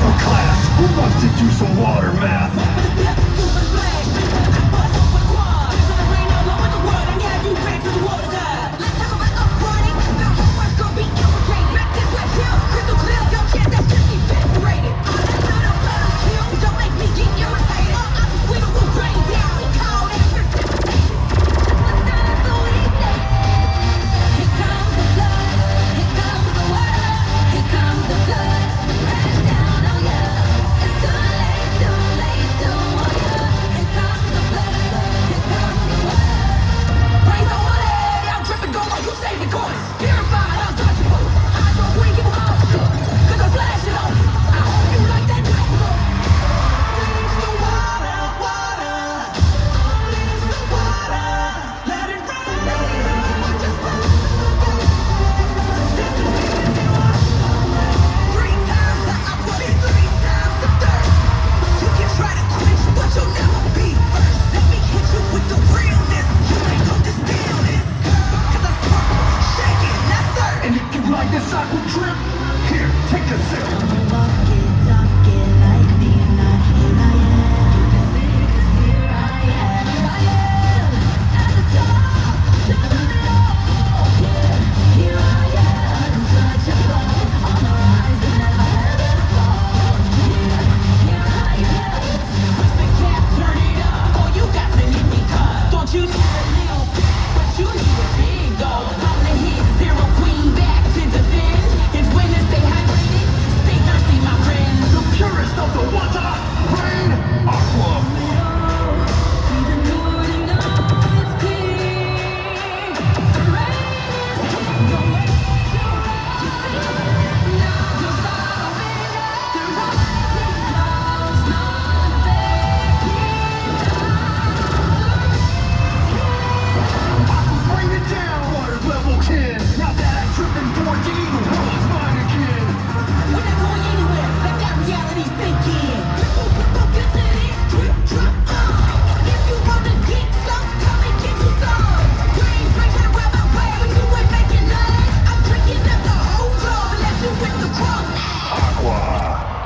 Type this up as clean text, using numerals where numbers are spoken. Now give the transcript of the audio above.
for class. Who wants to do some water math? Super splash, super aqua quad. Gonna rain all over the world and have you ran to the water.